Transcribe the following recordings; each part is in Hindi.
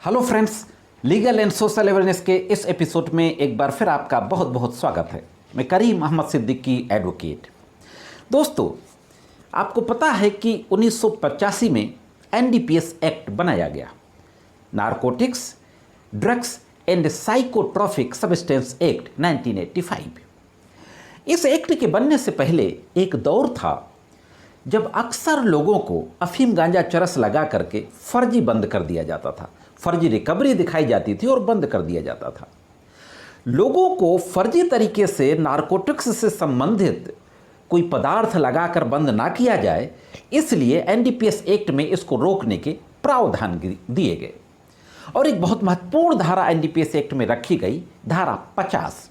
Hello friends, legal and social awareness के इस एपिसोड में एक बार फिर आपका बहुत बहुत स्वागत है। मैं करीम अहमद सिद्दीकी एडवोकेट। दोस्तों, आपको पता है कि 1985 में एनडीपीएस एक्ट बनाया गया, narcotics drugs and psychotropic substance act 1985। इस एक्ट के बनने से पहले एक दौर था जब अक्सर लोगों को अफीम गांजा चरस लगा करके फर्जी बंद कर दिया जाता था, फर्जी रिकवरी दिखाई जाती थी और बंद कर दिया जाता था। लोगों को फर्जी तरीके से नारकोटिक्स से संबंधित कोई पदार्थ लगाकर बंद ना किया जाए, इसलिए एनडीपीएस एक्ट में इसको रोकने के प्रावधान दिए गए और एक बहुत महत्वपूर्ण धारा एनडीपीएस एक्ट में रखी गई, धारा 50।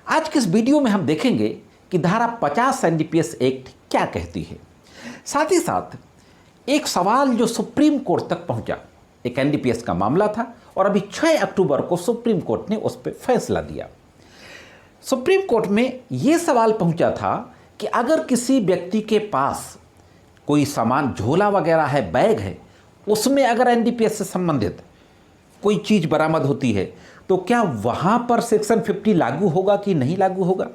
आज के इस वीडियो में हम देखेंगे कि धारा 50 एनडीपीएस एक्ट क्या कहती है। साथ ही साथ एक सवाल जो सुप्रीम कोर्ट तक पहुंचा, एक एनडीपीएस का मामला था और अभी 6 अक्टूबर को सुप्रीम कोर्ट ने उस पर फैसला दिया। सुप्रीम कोर्ट में यह सवाल पहुंचा था कि अगर किसी व्यक्ति के पास कोई सामान, झोला वगैरह है, बैग है, उसमें अगर एनडीपीएस से संबंधित कोई चीज़ बरामद होती है तो क्या वहां पर सेक्शन 50 लागू होगा कि नहीं लागू होगा।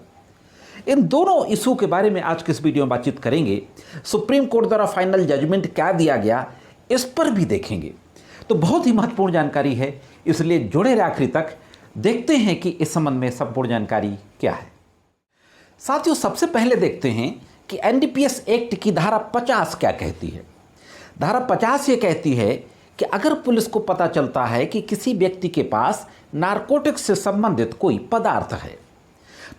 इन दोनों इशू के बारे में आज के इस वीडियो में बातचीत करेंगे। सुप्रीम कोर्ट द्वारा फाइनल जजमेंट क्या दिया गया, इस पर भी देखेंगे। तो बहुत ही महत्वपूर्ण जानकारी है, इसलिए जुड़े रहे आखिरी तक। देखते हैं कि इस संबंध में संपूर्ण जानकारी क्या है। साथियों, सबसे पहले देखते हैं कि एनडीपीएस एक्ट की धारा 50 क्या कहती है। धारा 50 ये कहती है कि अगर पुलिस को पता चलता है कि किसी व्यक्ति के पास नारकोटिक्स से संबंधित कोई पदार्थ है,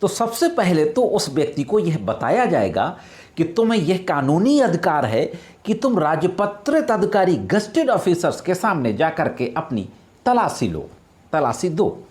तो सबसे पहले तो उस व्यक्ति को यह बताया जाएगा कि तुम्हें यह कानूनी अधिकार है कि तुम राजपत्रित अधिकारी गस्टेड ऑफिसर्स के सामने जाकर के अपनी तलाशी दो।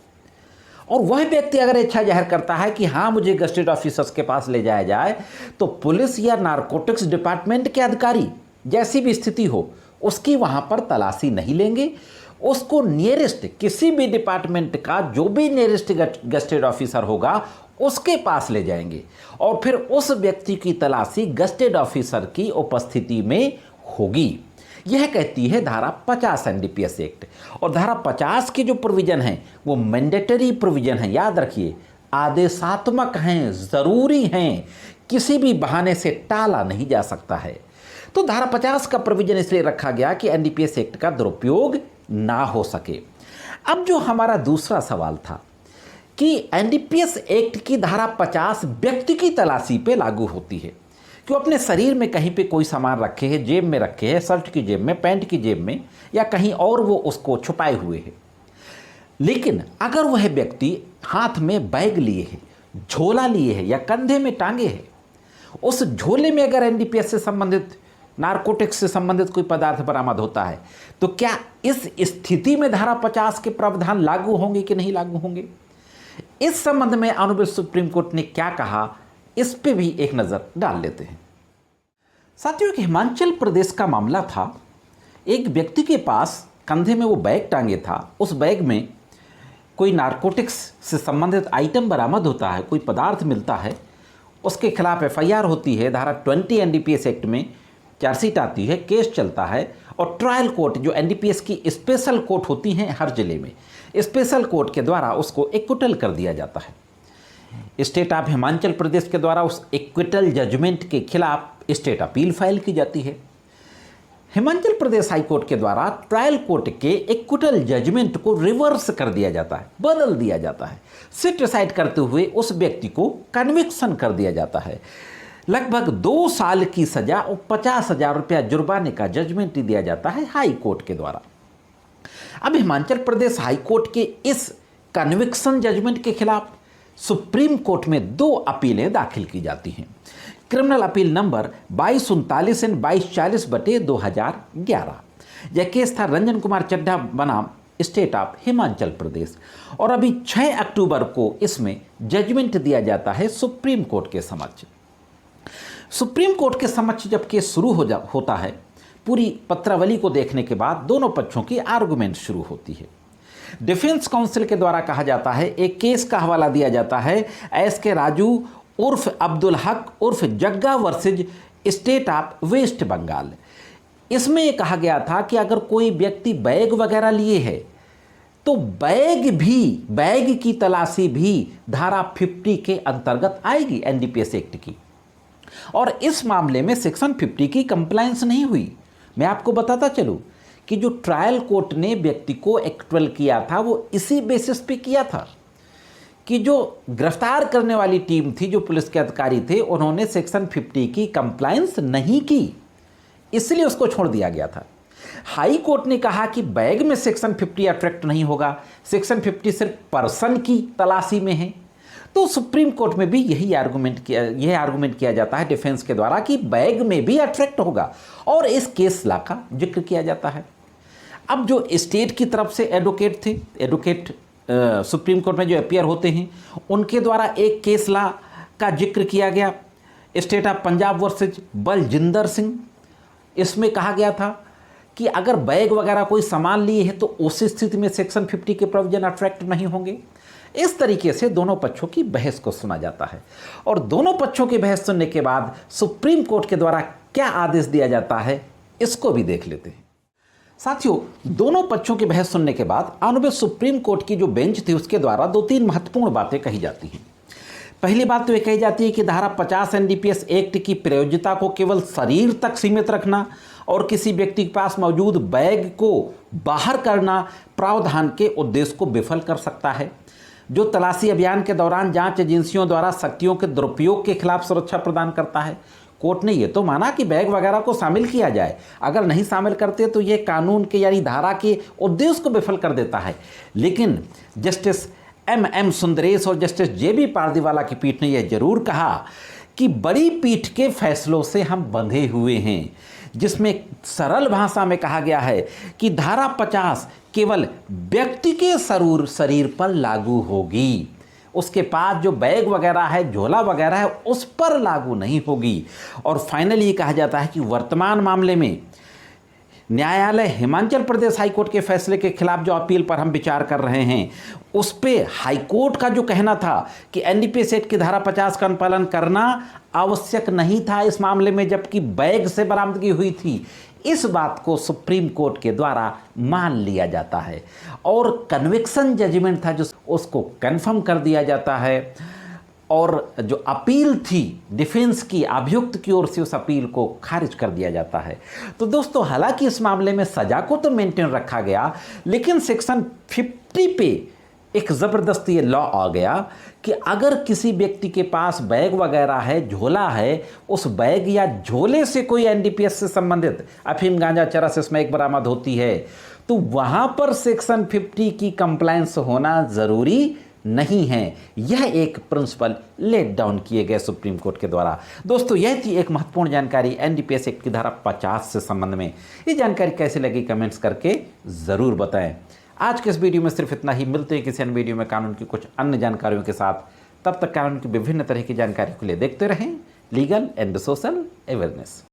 और वह व्यक्ति अगर इच्छा जाहिर करता है कि हाँ, मुझे गस्टेड ऑफिसर्स के पास ले जाया जाए, तो पुलिस या नारकोटिक्स डिपार्टमेंट के अधिकारी, जैसी भी स्थिति हो, उसकी वहाँ पर तलाशी नहीं लेंगे। उसको नियरेस्ट किसी भी डिपार्टमेंट का जो भी नियरेस्ट गस्टेड ऑफिसर होगा उसके पास ले जाएंगे और फिर उस व्यक्ति की तलाशी गस्टेड ऑफिसर की उपस्थिति में होगी। यह कहती है धारा 50 एनडीपीएस एक्ट। और धारा 50 की जो प्रोविज़न है वो मैंडेटरी प्रोविज़न है, याद रखिए, आदेशात्मक हैं, ज़रूरी हैं, किसी भी बहाने से टाला नहीं जा सकता है। तो धारा 50 का प्रोविज़न इसलिए रखा गया कि एनडीपीएस एक्ट का दुरुपयोग ना हो सके। अब जो हमारा दूसरा सवाल था कि एनडीपीएस एक्ट की धारा 50 व्यक्ति की तलाशी पे लागू होती है कि वो अपने शरीर में कहीं पे कोई सामान रखे है, जेब में रखे है, शर्ट की जेब में, पैंट की जेब में या कहीं और वो उसको छुपाए हुए है। लेकिन अगर वह व्यक्ति हाथ में बैग लिए है, झोला लिए है या कंधे में टांगे है, उस झोले में अगर एनडीपीएस से संबंधित, नारकोटिक्स से संबंधित कोई पदार्थ बरामद होता है, तो क्या इस स्थिति में धारा 50 के प्रावधान लागू होंगे कि नहीं लागू होंगे। इस संबंध में ऑनरेबल सुप्रीम कोर्ट ने क्या कहा, इस पे भी एक नज़र डाल लेते हैं। साथियों, कि हिमाचल प्रदेश का मामला था। एक व्यक्ति के पास कंधे में वो बैग टांगे था, उस बैग में कोई नारकोटिक्स से संबंधित आइटम बरामद होता है, कोई पदार्थ मिलता है, उसके खिलाफ एफआईआर होती है। धारा 20 एनडीपीएस एक्ट में चार्जशीट आती है, केस चलता है और ट्रायल कोर्ट, जो एनडीपीएस की स्पेशल कोर्ट होती हैं हर जिले में, स्पेशल कोर्ट के द्वारा उसको एक्विटल कर दिया जाता है। स्टेट ऑफ हिमाचल प्रदेश के द्वारा उस एक्विटल जजमेंट के खिलाफ स्टेट अपील फाइल की जाती है। हिमाचल प्रदेश हाई कोर्ट के द्वारा ट्रायल कोर्ट के एक्विटल जजमेंट को रिवर्स कर दिया जाता है, बदल दिया जाता है। सिट डिसाइड करते हुए उस व्यक्ति को कन्विक्शन कर दिया जाता है। लगभग 2 साल की सजा और 50,000 रुपया जुर्माने का जजमेंट दिया जाता है हाई कोर्ट के द्वारा। अब हिमाचल प्रदेश हाई कोर्ट के इस कन्विक्शन जजमेंट के खिलाफ सुप्रीम कोर्ट में 2 अपीलें दाखिल की जाती हैं। Criminal appeal number 2239 and 2240/2011। यह केस था रंजन कुमार चड्ढा बनाम स्टेट ऑफ हिमाचल प्रदेश। और अभी 6 अक्टूबर को इसमें जजमेंट दिया जाता है सुप्रीम कोर्ट के समक्ष। सुप्रीम कोर्ट के समक्ष जब केस शुरू होता है, पूरी पत्रावली को देखने के बाद दोनों पक्षों की आर्गुमेंट शुरू होती है। डिफेंस काउंसिल के द्वारा कहा जाता है, एक केस का हवाला दिया जाता है, एस के राजू उर्फ अब्दुल हक उर्फ Jagga versus state of West Bengal. इसमें ये कहा गया था कि अगर कोई व्यक्ति बैग वगैरह लिए है तो बैग की तलाशी भी धारा 50 के अंतर्गत आएगी एनडीपीएस एक्ट की। और इस मामले में सेक्शन 50 की कंप्लायंस नहीं हुई। मैं आपको बताता चलूं कि जो ट्रायल कोर्ट ने व्यक्ति को एक्ट्वल किया था वो इसी बेसिस पे किया था कि जो गिरफ्तार करने वाली टीम थी, जो पुलिस के अधिकारी थे, उन्होंने सेक्शन 50 की कंप्लायंस नहीं की, इसलिए उसको छोड़ दिया गया था। हाई कोर्ट ने कहा कि बैग में सेक्शन 50 अट्रैक्ट नहीं होगा, सेक्शन 50 सिर्फ पर्सन की तलाशी में है। तो सुप्रीम कोर्ट में भी यही आर्गुमेंट किया जाता है डिफेंस के द्वारा कि बैग में भी अट्रैक्ट होगा, और इस केस लॉ का जिक्र किया जाता है। अब जो स्टेट की तरफ से एडवोकेट थे, सुप्रीम कोर्ट में जो अपीयर होते हैं, उनके द्वारा एक केस लॉ का जिक्र किया गया, state of Punjab versus Baljinder Singh. इसमें कहा गया था कि अगर बैग वगैरह कोई सामान लिए है तो उस स्थिति में सेक्शन 50 के प्रोविजन अट्रैक्ट नहीं होंगे। इस तरीके से दोनों पक्षों की बहस को सुना जाता है, और दोनों पक्षों की बहस सुनने के बाद सुप्रीम कोर्ट के द्वारा क्या आदेश दिया जाता है, इसको भी देख लेते हैं। साथियों, दोनों पक्षों की बहस सुनने के बाद ऑनरेबल सुप्रीम कोर्ट की जो बेंच थी उसके द्वारा 2-3 महत्वपूर्ण बातें कही जाती हैं। पहली बात तो ये कही जाती है कि धारा 50 एनडीपीएस एक्ट की प्रयोज्यता को केवल शरीर तक सीमित रखना और किसी व्यक्ति के पास मौजूद बैग को बाहर करना प्रावधान के उद्देश्य को विफल कर सकता है, जो तलाशी अभियान के दौरान जांच एजेंसियों द्वारा शक्तियों के दुरुपयोग के खिलाफ सुरक्षा प्रदान करता है। कोर्ट ने ये तो माना कि बैग वगैरह को शामिल किया जाए, अगर नहीं शामिल करते तो ये कानून के यानी धारा के उद्देश्य को विफल कर देता है। लेकिन जस्टिस एम सुंदरेश और जस्टिस जेबी पारदीवाला की पीठ ने यह जरूर कहा कि बड़ी पीठ के फैसलों से हम बंधे हुए हैं, जिसमें सरल भाषा में कहा गया है कि धारा 50 केवल व्यक्ति के शरीर पर लागू होगी, उसके पास जो बैग वगैरह है, झोला वगैरह है, उस पर लागू नहीं होगी। और फाइनली कहा जाता है कि वर्तमान मामले में न्यायालय हिमाचल प्रदेश हाईकोर्ट के फैसले के खिलाफ जो अपील पर हम विचार कर रहे हैं, उस पे हाईकोर्ट का जो कहना था कि एनडीपीएस एक्ट की धारा 50 का अनुपालन करना आवश्यक नहीं था इस मामले में, जबकि बैग से बरामदगी हुई थी, इस बात को सुप्रीम कोर्ट के द्वारा मान लिया जाता है और कन्विक्शन जजमेंट था जो उसको कन्फर्म कर दिया जाता है, और जो अपील थी डिफेंस की, अभियुक्त की ओर से, उस अपील को खारिज कर दिया जाता है। तो दोस्तों, हालांकि इस मामले में सजा को तो मेंटेन रखा गया, लेकिन सेक्शन 50 पे एक ज़बरदस्त ये लॉ आ गया कि अगर किसी व्यक्ति के पास बैग वगैरह है, झोला है, उस बैग या झोले से कोई एनडीपीएस से संबंधित अफीम, गांजा, चरस स्मैक बरामद होती है, तो वहाँ पर सेक्शन 50 की कंप्लायंस होना ज़रूरी नहीं है। यह एक प्रिंसिपल लेट डाउन किए गए सुप्रीम कोर्ट के द्वारा। दोस्तों, यह थी एक महत्वपूर्ण जानकारी एनडीपीएस एक्ट की धारा 50 से संबंध में। ये जानकारी कैसी लगी कमेंट्स करके ज़रूर बताएं। आज के इस वीडियो में सिर्फ इतना ही। मिलते हैं किसी अन्य वीडियो में कानून की कुछ अन्य जानकारियों के साथ। तब तक कानून की विभिन्न तरह की जानकारी के लिए देखते रहें लीगल एंड सोशल अवेयरनेस।